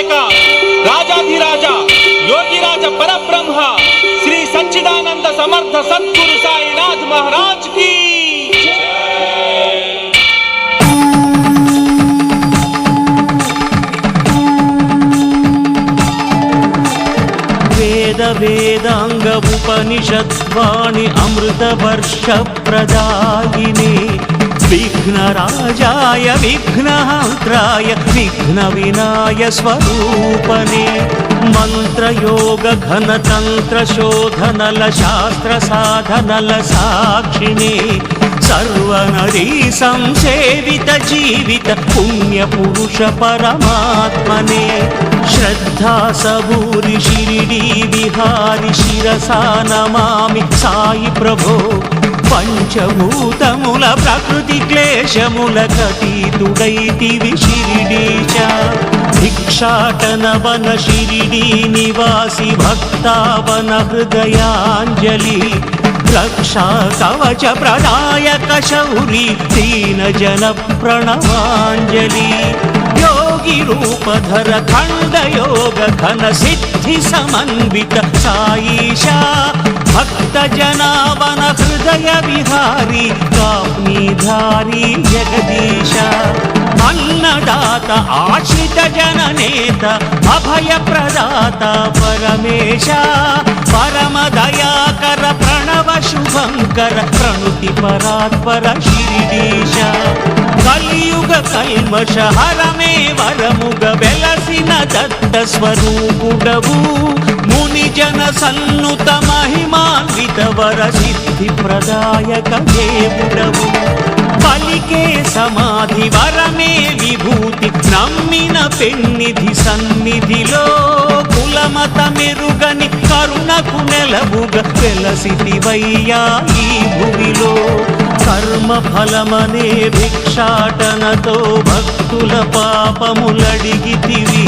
लोकनायक राजाधिराज योगिराज परब्रह्म श्री सच्चिदानंद समर्थ सद्गुरु साईनाथ महाराज की वेद वेदांग उपनिषद्वाणी अमृत वर्ष प्रदायिने विघ्नराजाय विघ्नहन्त्राय विघ्नविनाय स्वरूपने मंत्रयोग घनतंत्र शोधनल शास्त्र साधनल साक्षिणे सर्वनरी संसेवित जीवित पुण्य पुरुष परमात्मने श्रद्धा सबूरि शिरिडी विहारि शिरसा नमामि साई प्रभो पंचभूतमुल प्रकृति क्लेशमुल कतीतुडैतिवि शिरिडीश भिक्षाटन वन शिरिडी निवासी भक्तावन हृदयाञ्जलि रक्षा कवच प्रदायक शौरी दीन जन प्रणवाञ्जलि योगी रूपधर खंड योग घन सिद्धि समन्वित साईशा भक्त जनावन हृदय विहारी काम्यधारी जगदीश अन्नदाता आश्रित जननेता अभय प्रदाता परमेश परम दयाकर प्रणव शुभंकर प्रणुति परात्पर शिरिडीश कलियुग कल्मष हरमे वरमुग वेलसिन दत्त स्वरूपुडवु मुनि जन सन्नुत महिमान्वित वर सिद्धि प्रदायक देवुडवु पलिके समाधि वरमे विभूति नम्मिन पेन्निधि सन्निधिलो कुलमत मेरुगनि करुणकु नेलबुग वेलसितिवయ్యా ఈ భూమిలో కర్మ ఫలమనే భిక్షాటనతో భక్తుల పాపములడిగితివి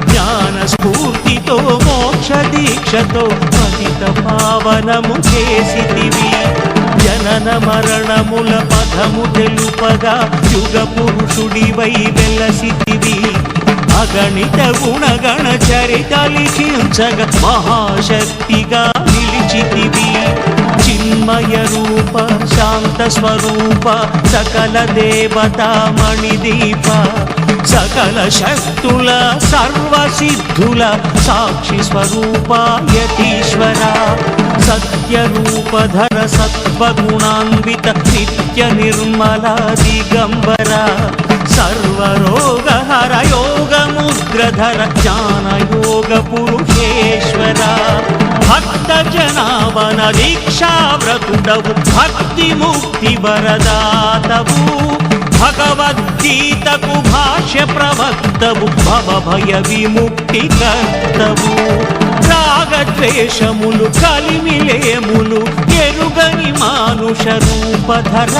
జ్ఞాన స్ఫూర్తితో మోక్ష దీక్షతో పతిత పావనము చేసితివి జనన మరణముల పదము తెలుపగా యుగ పురుషుడివై వెలసితివి అగణిత గుణగణ చరిత లిఖించగ మహాశక్తిగా నిలిచితివి చిన్మయ రూప శాంత స్వరూప సకల దేవతా మణిదీప సకల శక్తుల సర్వ సిద్ధుల సాక్షి స్వరూప యతీశ్వర సత్య రూపధర సత్వగుణాన్విత నిత్య నిర్మల దిగంబర सर्वरोगहर योगमुद्रधर ज्ञानयोग पुरुषेश्वर भक्त जनावन दीक्षाव्रतुडवु भक्ति मुक्ति वरदातवु भगवद्गीतकु भाष्य प्रवक्तवु भव भय विमुक्ति कर्तवु रागद्वेषमुलु కలిమిలేములు ఎరుగని మానుష రూపధర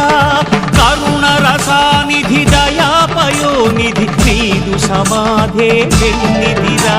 కరుణ రసానిధి దయాపయోనిధి నీదు సమాధే వెన్నిధిరా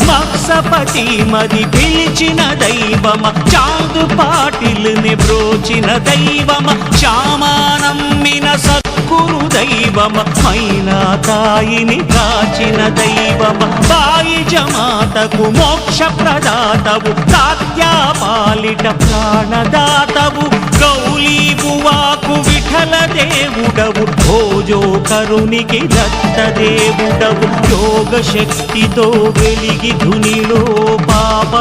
మత్సపతి మది పిలిచిన దైవమ చాందు పాటిల్ని బ్రోచిన దైవమ శ్యామానమ్మిన సద్గురు దైవమ మైనా తాయిని కాచిన దైవమ బాయి జమాతకు మోక్ష ప్రదాతవు తాత్యా పాలిట ప్రాణదాతవు గౌలీ బువాకు విఠల దేవుడవు భోజో కరునికి దత్త దేవుడవు యోగ శక్తితో వెలిగి ధునిలో పాప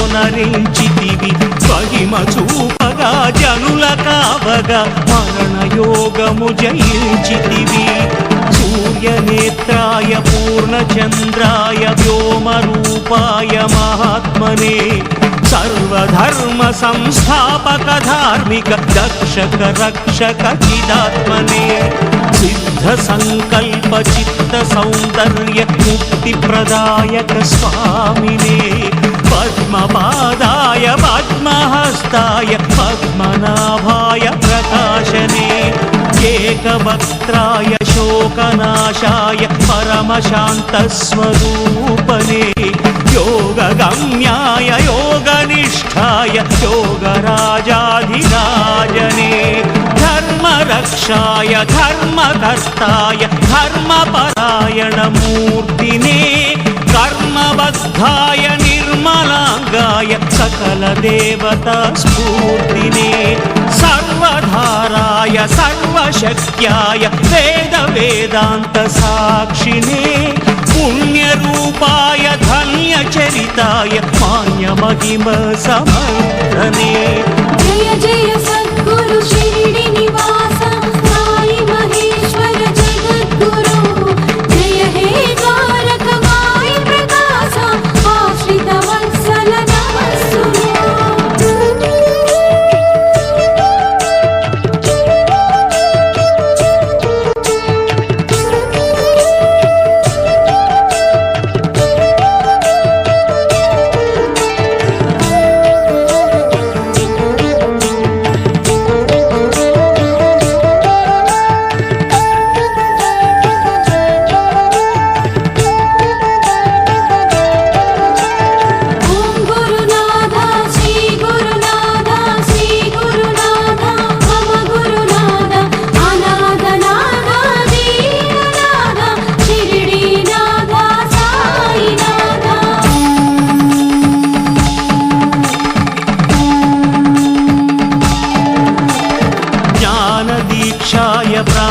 సంహారమునరించితివి మహిమ చూపగా జనుల కావగా మరణ యోగము జయించితివి सूर्यनेत्राय पूर्णचन्द्राय व्योमरूपाय महात्मने सर्वधर्म संस्थापक धार्मिक दक्षक रक्षक चिदात्मने सिद्ध संकल्प चित्त सौंदर्य मुक्ति प्रदायक स्वामिने पद्मपादाय पद्महस्ताय पद्मनाभाय प्रकाशने एकवक्त्राय शोकनाशाय परमशान्तस्वरूपने योगगम्याय योगनिष्ठाय योगराजाधिराजने धर्मरक्षाय धर्मकर्ताय धर्मपरायणमूर्तिने शुद्धाय निर्मलांगाय सकलदेवता स्फूर्तिने सर्वधाराय सर्वशक्त्याय वेद वेदांत साक्षिणे पुण्यरूपाय धन्यचरिताय मान्यमहिम समर्धने जय जय सद्गुरु शिरडी निवास साई महेश्वर जगद्गुरु जय हे द्वारक माई प्रकाश आश्रित वत्सल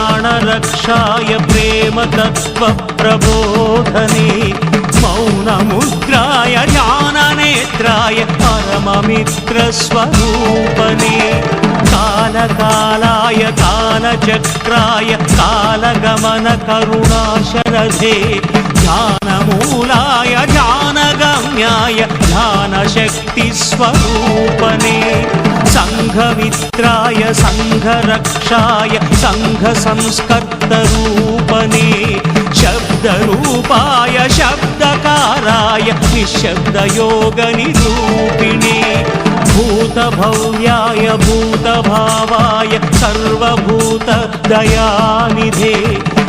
प्राणरक्षाय प्रेम तत्व प्रबोधने मौनमुद्राय ज्ञाननेत्राय परममित्रस्वरूपने कालकालाय कालचक्राय कालगमन करुणाशरधे ज्ञानमूलाय ज्ञानगम्याय ज्ञानशक्तिस्वरूपने संघमित्राय संघरक्षाय संघसंस्कर्तरूपने शब्दरूपाय शब्दकाराय निःशब्दयोगनिरूपिणे भूतभव्याय भूतभावाय सर्वभूतदयानिधे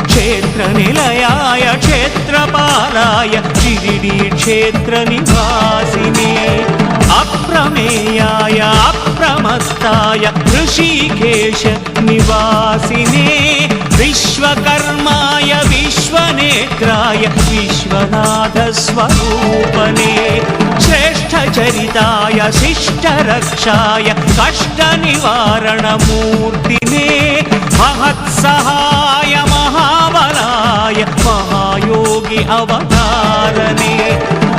क्षेत्रनिलयाय क्षेत्रपालाय शिरिडी क्षेत्रनिवासिने अप्रमेयाय अप्रमत्ताय ऋषिकेश निवासिने विश्वकर्माय विश्वनेत्राय विश्वनाथ स्वरूपने श्रेष्ठचरिताय शिष्टरक्षाय कष्टनिवारणमूर्तिने महत्सहाय महाबलाय महायोगी अवतारने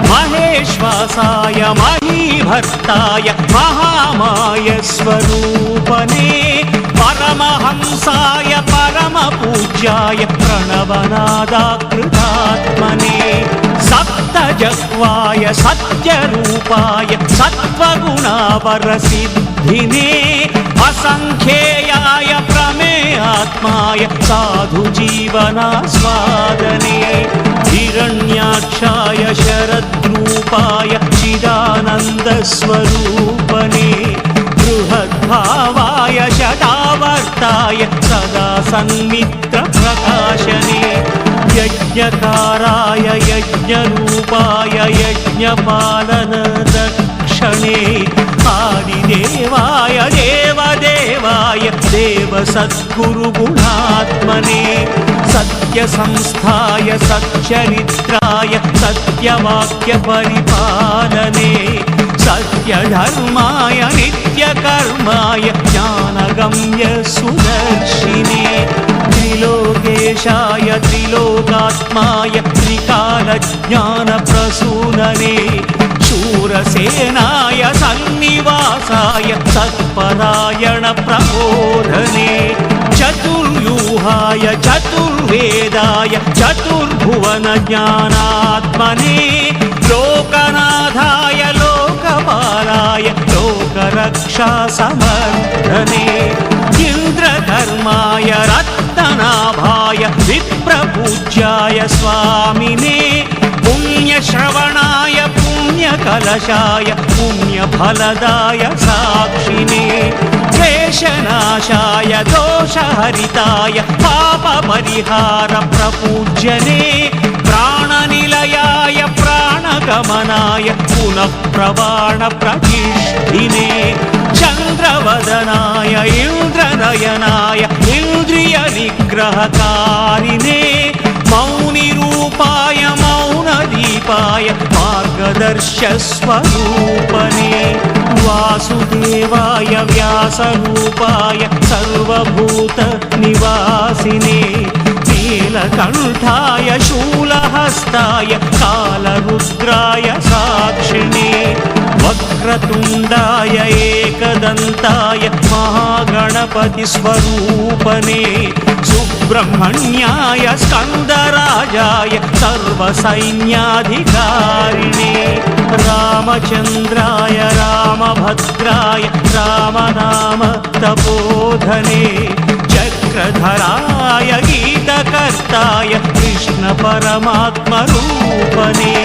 महेश्वासाय महीभर्ताय महामाय स्वरूपने परमहंसाय परमपूज्याय प्रणवनादाकृतात्मने सप्तजह्वाय सत्यरूपाय सत्त्वगुणावरसिद्धिने असंख्येयाय प्रमेयात्माय साधुजीवनास्वादने हिरण्याक्षाय शरद्रूपाय चिदानन्दस्वरूपने बृहद्भावाय शतावर्ताय सदा सन्मित्रप्रकाशने यज्ञकाराय यज्ञरूपाय यज्ञपालनदक्षणे आदिदेवाय देवदेवाय देवसद्गुरुगुणात्मने सत्यसंस्थाय सच्चरित्राय सत्यवाक्यपरिपालने सत्यधर्माय नित्यकर्माय ज्ञानगम्य सुदर्शिने त्रिलोकेशाय त्रिलोकात्माय त्रिकालज्ञानप्रसूनने शूरसेनाय सन्निवासाय सत्परायणप्रबोधने चतुर्व्यूहाय चतुर्वेदाय चतुर्भुवनज्ञानात्मने लोकनाथाय लोकपालाय लोकरक्षासमर्थने इन्द्रधर्माय रत्ननाभाय विप्रपूज्याय स्वामिने पुण्यश्रवणाय पुण्यकलशाय पुण्यफलदाय साक्षिणे क्लेशनाशाय दोषहरिताय पापपरिहारप्रपूज्यने प्राणनिलयाय प्राणगमनाय पुनः प्रवाणप्रतिष्ठिने चन्द्रवदनाय इन्द्रनयनाय इन्द्रियनिग्रहकारिणे मौनिरूपाय मौनदीपाय मार्ग मार्गदर्शस्वरूपने वासुदेवाय व्यासरूपाय सर्वभूतनिवासिने नीलकण्ठाय शूलहस्ताय कालरुद्राय साक्षिणे वक्रतुण्डाय एकदन्ताय महागणपतिस्वरूपने सुब्रह्मण्याय स्कन्दराजाय सर्वसैन्याधिकारिणे रामचन्द्राय रामभद्राय रामनाम तपोधने चक्रधराय गीतकर्ताय कृष्णपरमात्मरूपने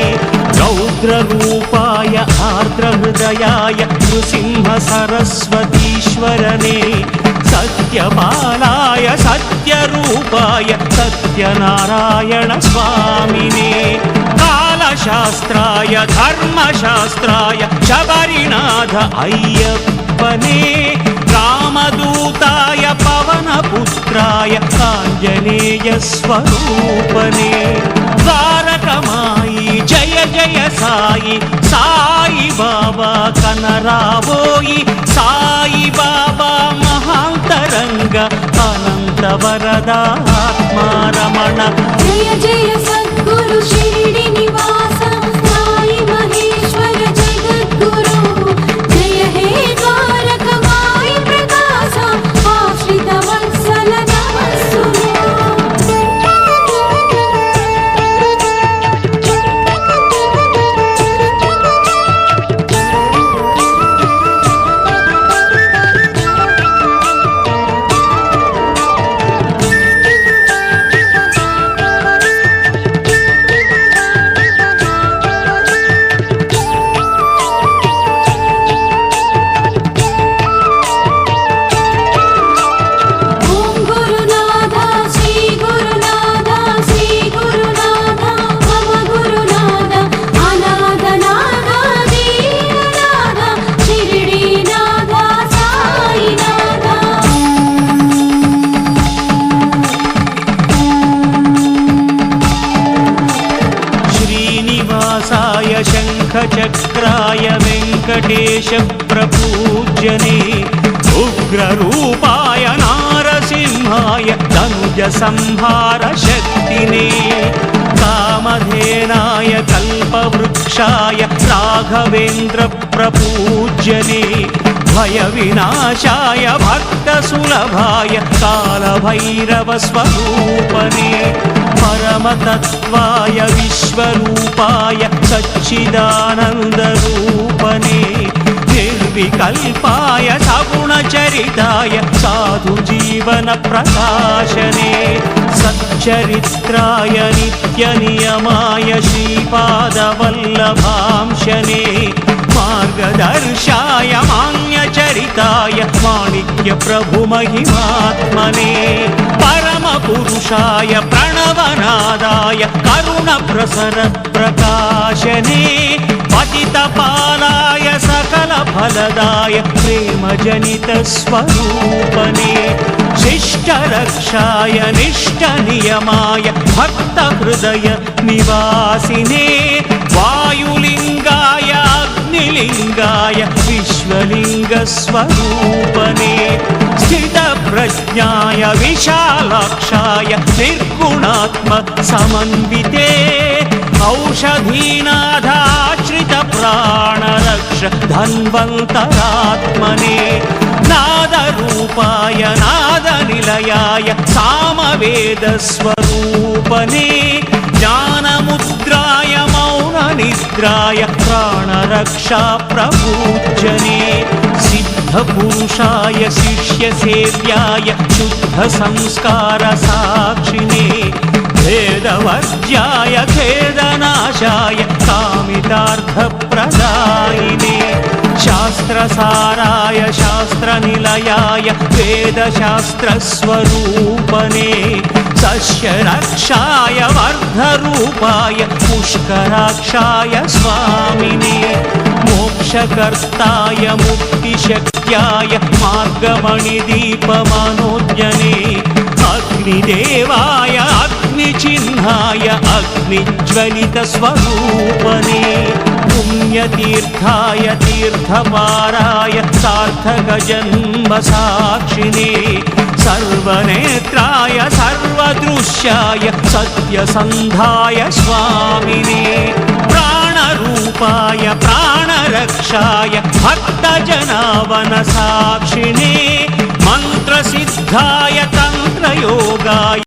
रौद्ररूपाय आर्द्रहृदयाय नृसिंहसरस्वतीश्वरने सत्यपालाय सत्यरूपाय सत्यनारायण स्वामिने कालशास्त्राय धर्मशास्त्राय शबरीनाथ अय्यप्पने रामदूताय पवनपुत्राय आञ्जनेयस्वरूपने द्वारकमायि जय जय साई साई बाबा कनरावोयि साई बाबा महान्तरंग अनन्तवरदात्मा रमण जय जय सद्गुरु शिरडी निवास साई महेश्वर जगद्गुरु जय हे द्वारकमाई प्रकाश आश्रित वत्सल नमस्सुनु शङ्खचक्राय वेङ्कटेश प्रपूज्यने उग्ररूपाय नारसिंहाय धनुजसंहार शक्तिने कामधेनाय कल्पवृक्षाय राघवेन्द्र प्रपूज्यने भयविनाशाय भक्तसुलभाय कालभैरवस्वरूपने परमतत्त्वाय विश्वरूपाय सच्चिदानन्दरूपने निर्विकल्पाय सगुणचरिताय साधुजीवनप्रकाशने सच्चरित्राय नित्यनियमाय श्रीपादवल्लभांशने मार्गदर्शाय मान्यचरिताय माणिक्यप्रभुमहिमात्मने परमपुरुषाय प्रणवनादाय करुणप्रसर प्रकाशने पतितपालाय सकलफलदाय प्रेमजनितस्वरूपने शिष्टरक्षाय निष्ठनियमाय भक्तहृदय निवासिने वायुलिङ्गाय अग्निलिङ्गाय विश्वलिङ्गस्वरूपने स्थितप्रज्ञाय विशालाक्षाय निर्गुणात्मसमन्विते औषधीनाथाश्रितप्राणरक्ष धन्वन्तरात्मने नादरूपाय नादनिलयाय सामवेदस्वरूपने ज्ञानमुद्राय मौननिद्राय प्राणरक्षा प्रपूज्यने सिद्धपुरुषाय शिष्यसेव्याय शुद्धसंस्कारसाक्षिणे भेदवर्ज्याय खेदनाशाय कामितार्थप्रदायिने शास्त्रसाराय शास्त्रनिलयाय वेदशास्त्रस्वरूपने सस्यरक्षाय वर्धरूपाय पुष्कराक्षाय स्वामिने मोक्षकर्ताय मुक्तिशक्त्याय मार्गमणिदीपमनोज्ञने अग्निदेवाय अग्निचिह्नाय अग्निज्वलितस्वरूपने पुण्यतीर्थाय तीर्थपाराय सार्थकजन्मसाक्षिणे सर्वनेत्राय सर्वदृश्याय सत्यसन्धाय स्वामिने प्राणरूपाय प्राणरक्षाय भक्तजनावनसाक्षिणे मन्त्रसिद्धाय तन्त्रयोगाय